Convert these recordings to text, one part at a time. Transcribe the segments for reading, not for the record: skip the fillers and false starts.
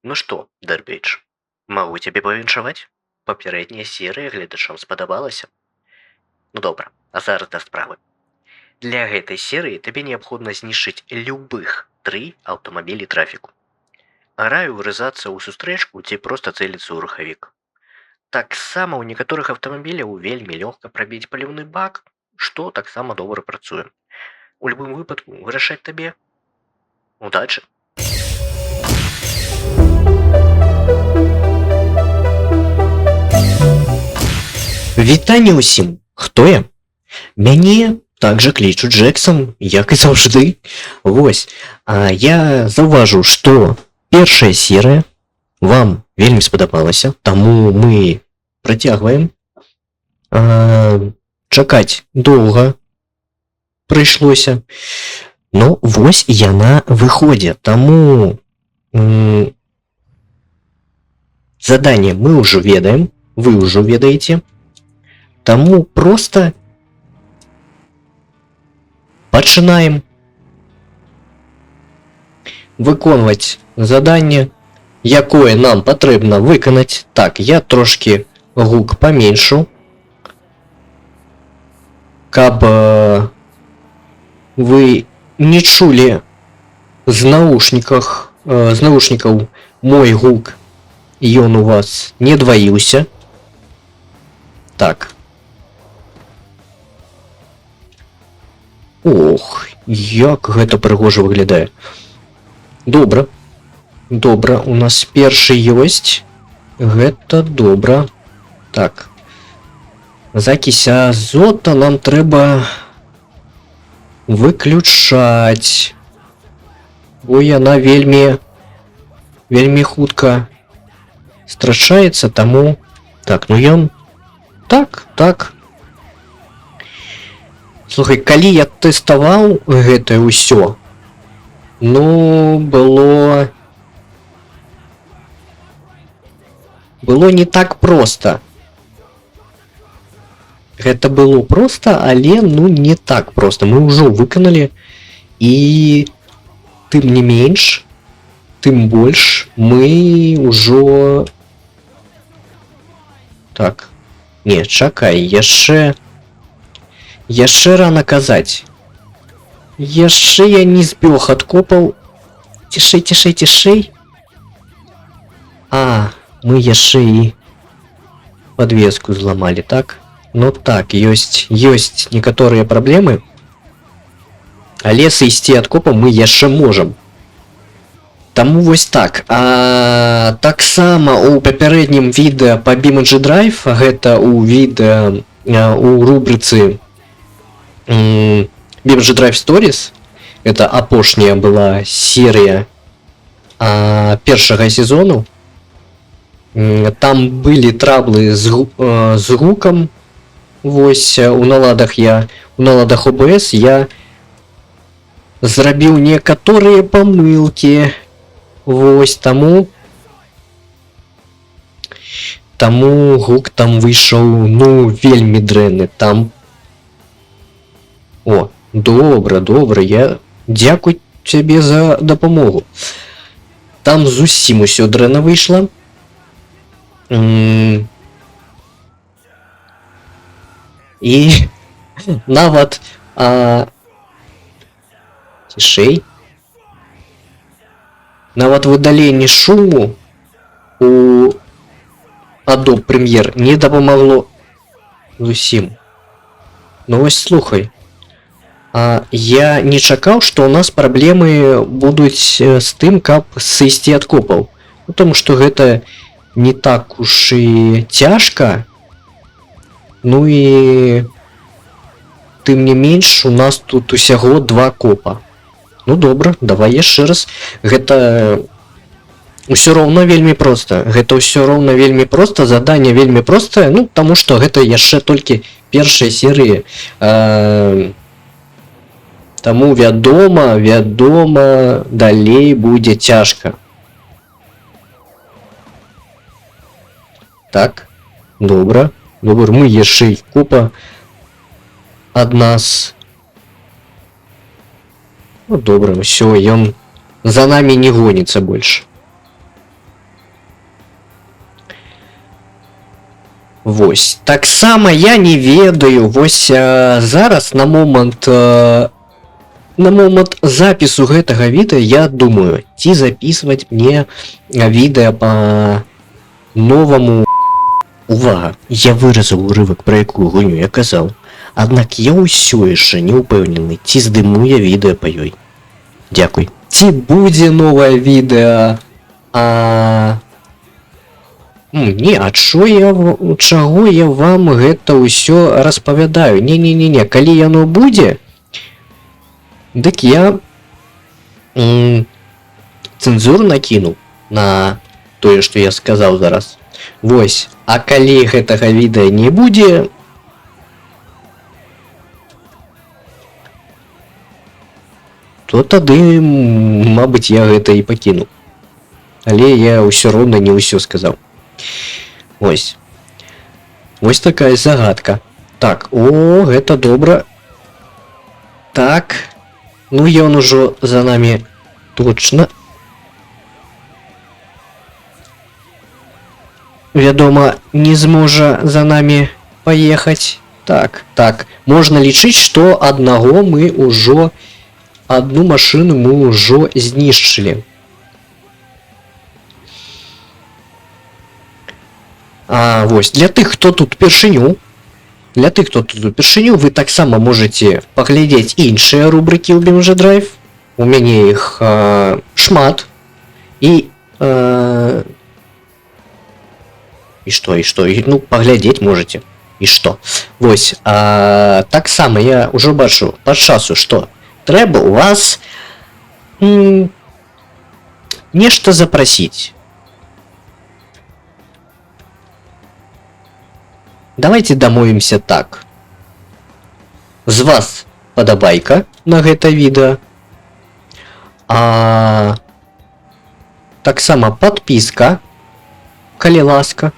Ну што, Дарбейдж, магу цябе павіншаваць? Папярэдняя серыя гледачам спадабалася. Ну добра, а зараз да справы. Для гэтай серыі табе неабходна знішчыць любых 3 аўтамабілі трафіку. Раю врызацца ў сустрэчку ці проста цэліцца ў рухавік. Таксама ў некаторых аўтамабіляў вельмі лёгка прабіць паліўны бак, што таксама добра працуе. У любым выпадку вырашаць табе. Удачы! Вітанне ўсім! Хто я? Мяне также клічуць Джексон, як і заўжды. Вось, я заўважыў, што першая серыя вам вельмі спадабалася, таму мы працягваем. Чакаць доўга прыйшлося. Но вось яна выходзе, таму заданне мы ўжо ведаем, вы ўжо ведаеце. Таму проста пачынаем выконваць заданне, якое нам патрэбна выканаць. Так, я трошки гук паменьшу, каб вы не чулі з наушнікаў мой гук, ён у вас не дваіўся. Так. Ох, як гэта прыгожа выглядае. Добра. Добра, у нас першы ёсць. Гэта добра. Так. Закісь азота нам трэба выключаць. Бо яна вельмі хутка страчаецца, таму... Так, ну ён... Так. Слухай, калі я тэставаў гэтае ўсё, ну, было не так проста. Гэта было проста, але, ну, не так проста. Мы ўжо выканалі, і тым не менш, тым больш мы ўжо... Так, не, чакай, яшчэ рана казаць. Яшчэ я не збёг ад копаў. Цішэй. Мы яшчэ і подвеску зламалі, так? Ну так, ёсць некаторыя праблемы, але сысці ад копа мы яшчэ можам. Таму вось так. Таксама у папярэднім відэа па BeamNG Drive, гэта у відэа у рубрыцы BeamNG Drive Stories, это апошняя была серія першага сезону. Там былі траблы з гукам. Вось у наладах OBS я зрабіў некаторыя памылкі. Вось таму гук там выйшаў, ну, вельмі дрэнны. Там... О, добра, я дзякуй цябе за дапамогу. Там зусім усё дрэнна выйшла. І нават цішэй. Нават выдаленне шуму у Adobe Premiere не дапамагло зусім. Ну вось слухай, я не чакаў, што ў нас праблемы будуць з тым, каб сысці ад копаў. Потому што гэта не так уж і цяжка. Ну і тым не менш, у нас тут усяго 2 копа. Ну добра, давай яшчэ раз. Гэта ўсё роўна вельмі проста. Заданне вельмі простае, ну, таму што гэта яшчэ толькі першая серыя. Таму вядома, далей будзе цяжка. Так, добра, мы яшчэ копа ад нас. Ну добра, ўсё, ён за нами не гоніцца больш. Вось. Таксама я не ведаю, вось зараз на момант запісу гэтага відэа я думаю, ці записывать мне відэа по новому. Увага, я выразаў урывак, пра якую гульню я казаў. Аднак я ўсё яшчэ не ўпэўнены, ці здыму я відэа па ёй. Дзякуй. Ці будзе новае відэа? Не, а чаго я вам гэта ўсё распавядаю? Не, калі яно будзе, дык я цэнзуру накіну на тое, што я сказаў зараз. Вось, а калі гэтага відэа не будзе, то тады, мабыць, я гэта і пакіну. Але я ўсё роўна не ўсё сказаў. Ось. Вось такая загадка. Так, гэта добра. Так. Ну, ён ужо за намі точна. Вядома, не зможа за намі паехаць. Так. Можна лічыць, што адну машыну мы ўжо знішчылі. Вось, для тых, хто тут упершыню, вы таксама можете паглядзець іншыя рубрыкі ў BeamNG Drive. У мяне іх шмат. І што? Ну, паглядзець можете. І што? Вось, таксама я ўжо бачу па часу, што трэба у вас нешта запрасіць. Давайте дамовімся так. З вас падабайка на гэта відэа. Таксама падпіска, калі ласка.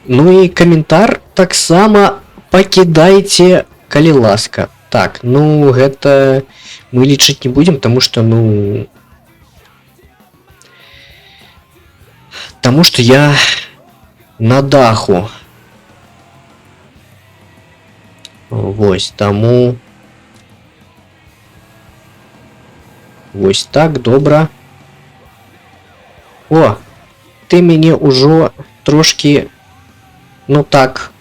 Ну і каментар таксама пакідайце, калі ласка. Так, ну гэта мы лічыць не будзем, таму што я на даху. Вось, таму вось так, добра. Ты мяне ўжо трошки, ну так,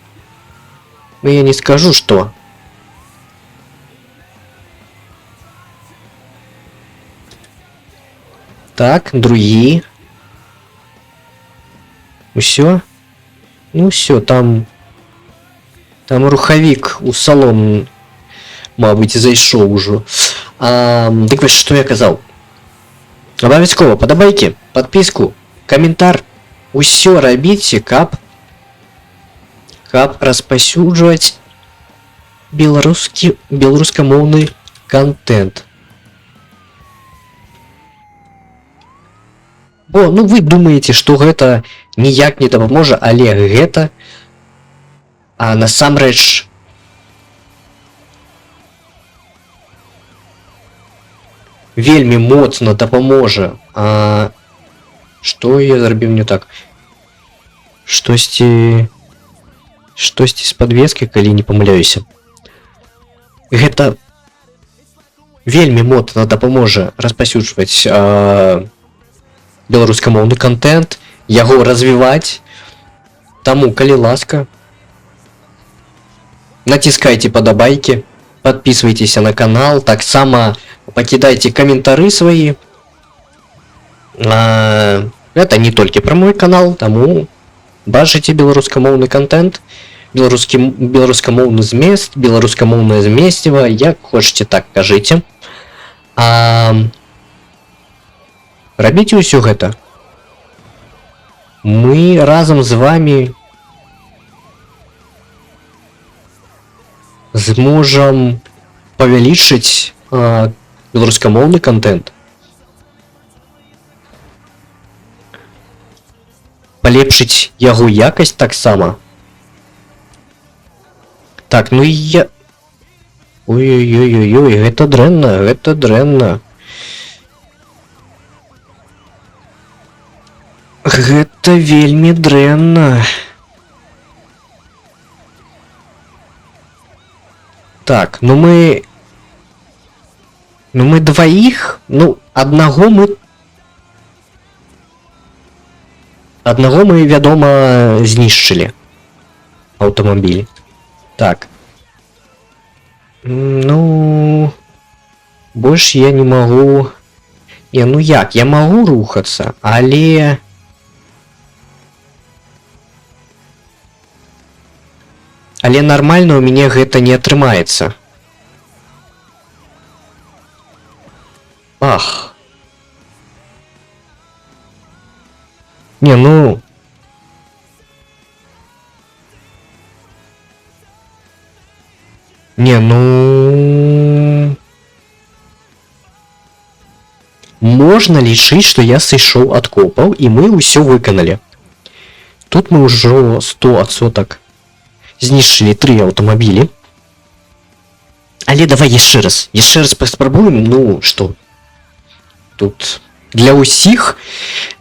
я не скажу, што. Так, другі. Усё? Ну все, там рухавік у салон, мабыць, зайшоў ужо. Дык вось, што я казаў. Абавязкова падабайкі, падпіску, каментар. Усё рабіце, каб распаўсюджваць беларускамоўны контент. Ну вы думаеце, што гэта ніяк не дапаможа, але гэта насамрэч вельмі моцна дапаможа. Што я зрабіў не так? Штосьці з падвескай, калі не памыляюся. Гэта вельмі моцна дапаможа распаўсюджваць беларускамоўны контент, яго развіваць. Таму, калі ласка, націскайце падабайкі, подписывайтесь на канал, таксама пакідайце каментары свае. Это не толькі пра мой канал, таму бачыце беларускамоўны контент, беларускамоўны змест, беларускамоўнае змесціва, як хочаце, так кажыце. Рабіце ўсё гэта. Мы разам з вами зможам павялічыць беларускамоўны контент, палепшыць яго якасць таксама. Так, ну і я... Ой-ой-ой-ой, гэта дрэнна, гэта дрэнна. Гэта Гэта вельмі дрэнна. Так, ну мы двоих, ну, одного мы, вядома, знішчылі аўтамабіль. Так. Ну, больш я не магу. Не, ну як, я магу рухацца, але нармальна у мяне гэта не атрымаецца. Ах. Не, ну... Не, ну... Можна лічыць, што я сышоў ад копаў, і мы ўсё выканалі. Тут мы ўжо 100% знішчылі 3 аўтамабілі. Але давай яшчэ раз паспрабуем, ну, што? Тут для ўсіх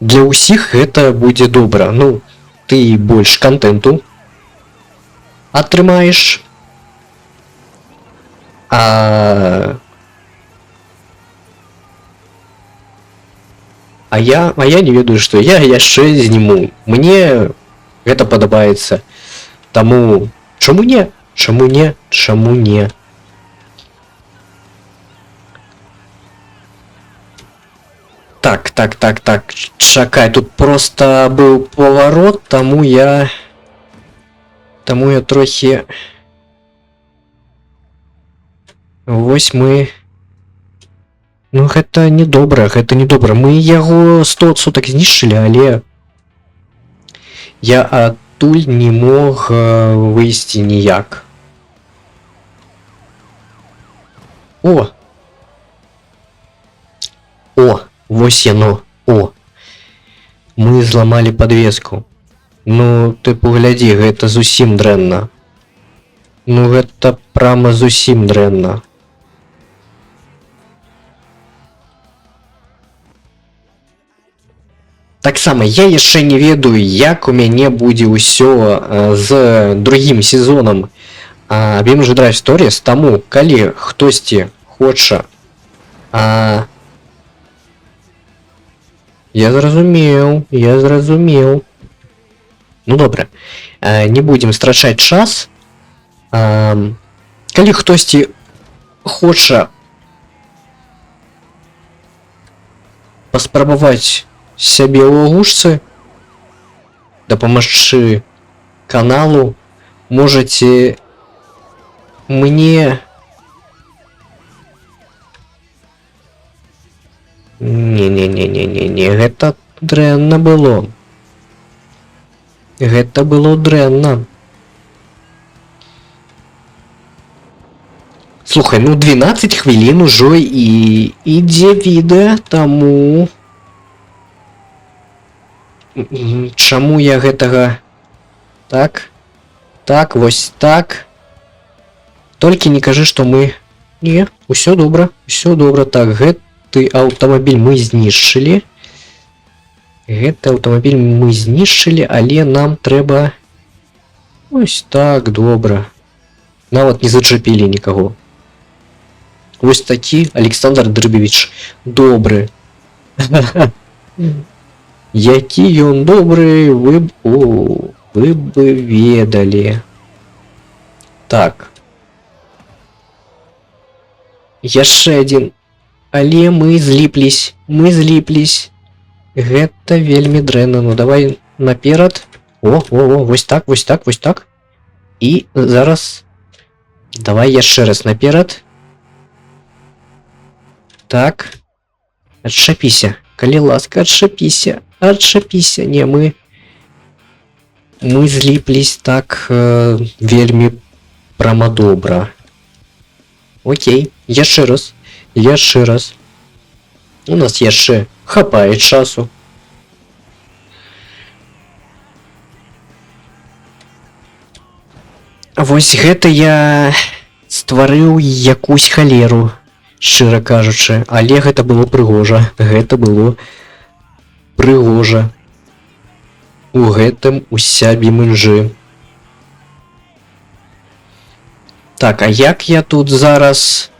гэта будзе добра. Ну, ты больш контенту атрымаеш. А я не ведаю, што я яшчэ зніму. Мне гэта падабаецца. Таму чаму не? Чаму не? Так, чакай, тут просто быў паварот, таму я трохі... Вось мы... Ну гэта недобра, Мы яго 100% знішчылі, але я адтуль не мог выйсці ніяк. О, вось яно. Мы зламалі подвеску. Ну, ты паглядзі, гэта зусім дрэнна. Ну, гэта прама зусім дрэнна. Таксама, я яшчэ не ведаю, як у мяне будзе ўсё з другім сезонам BeamNG Drive Stories, таму, калі хтосьці хоча... Я зразумеў. Ну, добра. Не будзем страчаць час. Калі хтосьці хоча паспрабаваць сябе ў агушцы, дапамагчы каналу, можаце мне... Не, гэта дрэнна было. Гэта было дрэнна. Слухай, ну 12 хвілін ужо і ідзе відэа, таму... Чаму я гэтага... Так, вось так. Толькі не кажы, што мы... Не, усё добра. Так, гэты аўтамабіль мы знішчылі. Але нам трэба... Ось так, добра. Нават не зачапілі нікаго. Вось такі Александр Дрыбевіч добры. Які ён добры, вы бы ведалі. Так. Яшчэ адзін. Але мы зліплісь. Гэта вельмі дрэнна. Ну давай наперад. Вось так. І зараз... Давай яшчэ раз наперад. Так. Адчапіся. Калі ласка, адчапіся. Не, мы зліплісь так вельмі прама добра. Окей, яшчэ раз. У нас яшчэ хапае часу. Вось гэта я стварыў якусь халеру, шчыра кажучы, але гэта было прыгожа. у гэтым уся бімэнжы. Так, а як я тут зараз?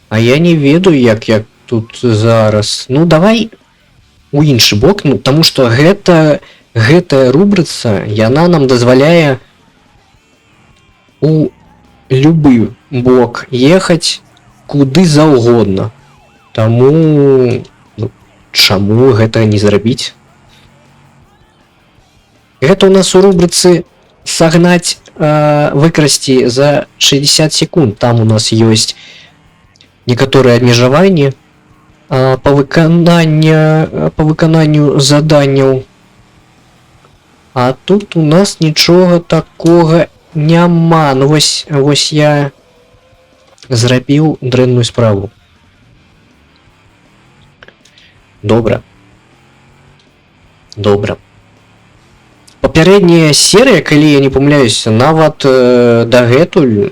А я не ведаю, як я тут зараз. Ну, давай у іншы бок, ну, таму што гэтая рубрыца, яна нам дазваляе у любы бок ехаць куды заўгодна. Таму, ну, чаму гэта не зрабіць? Гэта у нас у рубрыцы сагнаць, выкрасці за 60 секунд. Там у нас ёсць некаторыя абмежаванні по выкананню заданняў. А тут у нас нічога такога няма. Ну вось я зрабіў дрэнную справу. Добра. Папярэдняя серыя, калі я не памыляюся, нават дагэтуль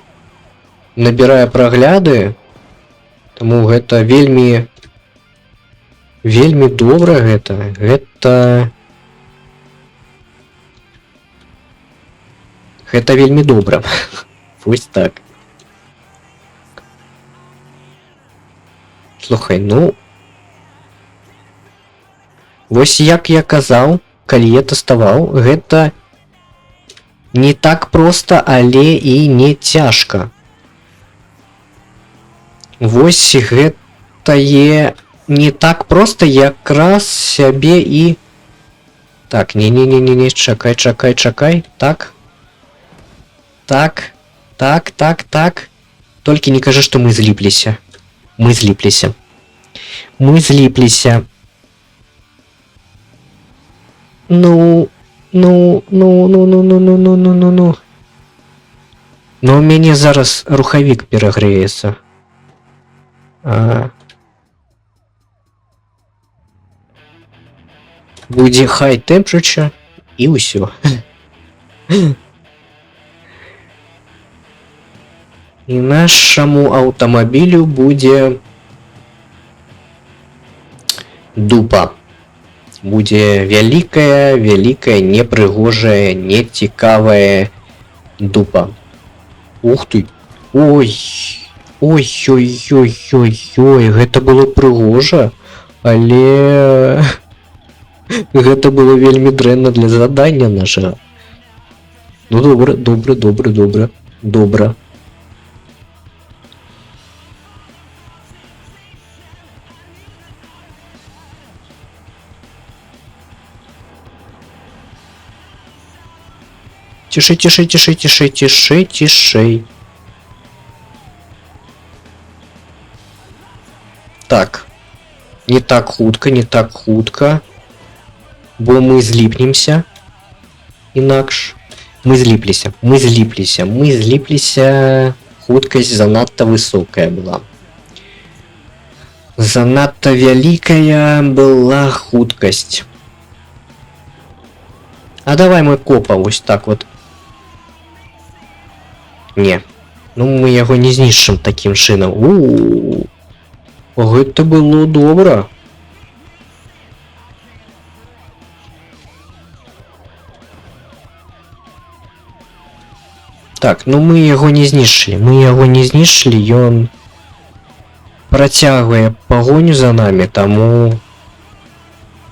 набірае прагляды. Таму гэта вельмі добра гэта. Гэта вельмі добра. Вось так. Слухай, ну вось як я казаў, калі я тэставаў, гэта не так проста, але і не цяжка. Вось гэтае не так проста якраз сябе і... Так, не, чакай. Так. Толькі не кажы, што мы зліпліся. Мы зліпліся. Ну. Ну, у мяне зараз рухавік перагрэецца. Будзе high temperature і ўсё. І нашаму аўтамабілю будзе дупа. Будзе вялікая, непрыгожая, нецікавая дупа. Ух ты! Ой, гэта было прыгожа, але гэта было вельмі дрэнна для задання нашага. Ну добра. Тишей. Так. Не так хутка. Бо мы зліпнемся. Інакш. Мы зліпліся. Хуткасць занадта высокая была. Занадта вялікая была хуткасць. А давай мы копа вось так вот. Не. Ну мы яго не знішчым такім чынам. Гэта было добра. Так, ну мы яго не знішчылі. Ён працягвае пагоню за намі, таму...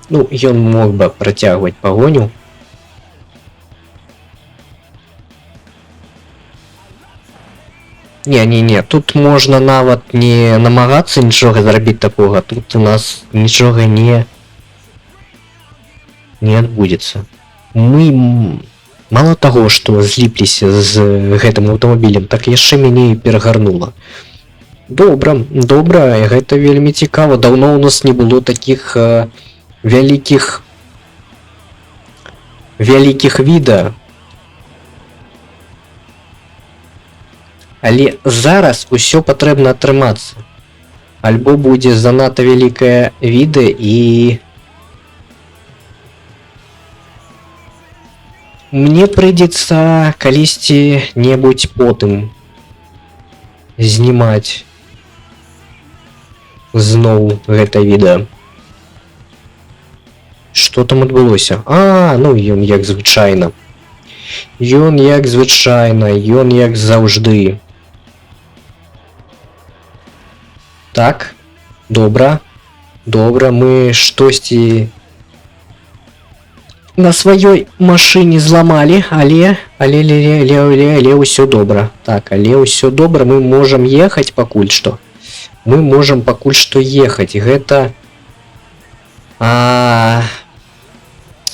Ну, ён мог бы працягваць пагоню. Не, тут можна нават не намагацца нічога зрабіць такога. Тут у нас нічога не адбудзецца. Мы мало таго, што зліпліся з гэтым аўтамабілем, так яшчэ мяне і перагарнула. Добра, гэта вельмі цікава. Даўно у нас не было такіх вялікіх відэа. Але зараз усё патрэбна атрымацца. Альбо будзе занадта вялікае відэа і... Мне прыйдзецца калісьці-небудзь потым знімаць зноў гэта відэа. Што там адбылося? А, ну ён як звычайна. Ён як звычайна, ён як заўжды. Так, добра. Добра, мы штосьці на сваёй машыне зламалі, але ўсё добра. Так, але ўсё добра, мы можам ехаць пакуль што. Мы можам пакуль што ехаць. Гэта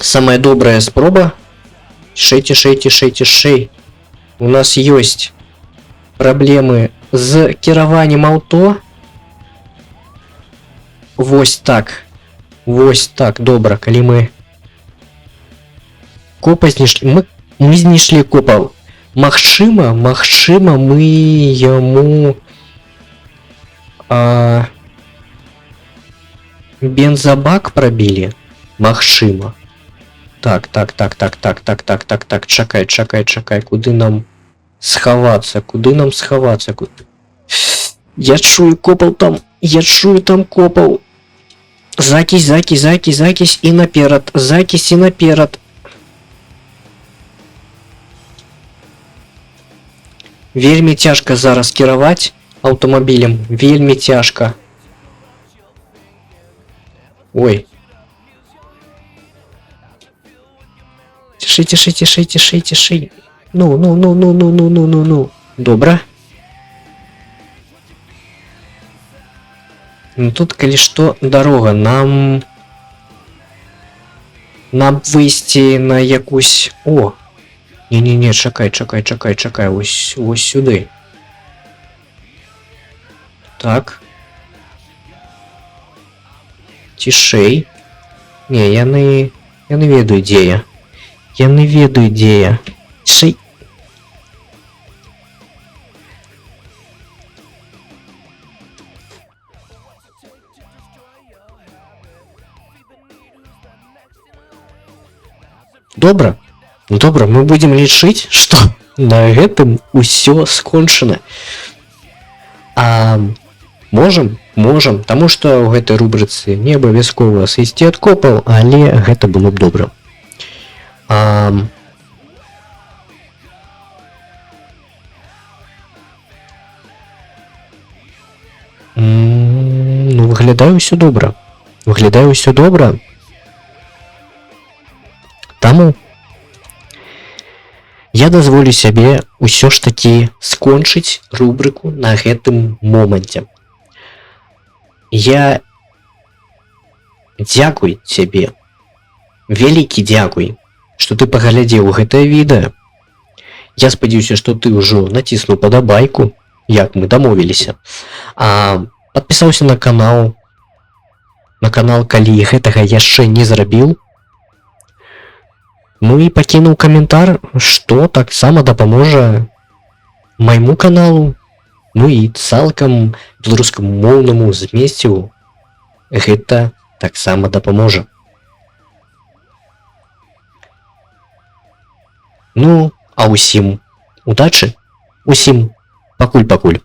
самая добрая спроба. Шэй. У нас ёсць праблемы з кіраваннем аўто. Вось так, добра, калі мы копа знайшлі, мы знайшлі копа. Магчыма, мы яму бензабак прабілі. Магчыма. Так, чакай, куды нам схавацца, Я чую копаў там, копаў. Закісь і наперад, Вельмі цяжка зараз кіраваць аўтамабілем, вельмі цяжка. Ой. Цішэй. Ну. Добра. Ну тут, калі што, дарога, нам выйсці на якусь... О! Не, чакай, ось сюды. Так. Цішэй. Не, яны ведаюць, дзе я. Цішэй. Добра, мы будем лічыць, што на гэтым усё скончана. Можам, таму што ў гэтай рубрыцы не абавязкова сысці ад копаў, але гэта было б добра. Ну, выглядае ўсё добра. Таму я дазволю сябе ўсё ж такі скончыць рубрыку на гэтым моманце. Я дзякуй цябе, вялікі дзякуй, што ты паглядзеў гэтае відэа. Я спадзяюся, што ты ўжо націснуў падабайку, як мы дамовіліся, падпісаўся на канал, калі гэтага яшчэ не зрабіў. Ну і пакінуў каментар, што таксама дапаможа майму каналу, ну і цалкам беларускамоўнаму змесцю гэта таксама дапаможа. Ну, а ўсім удачы, усім пакуль.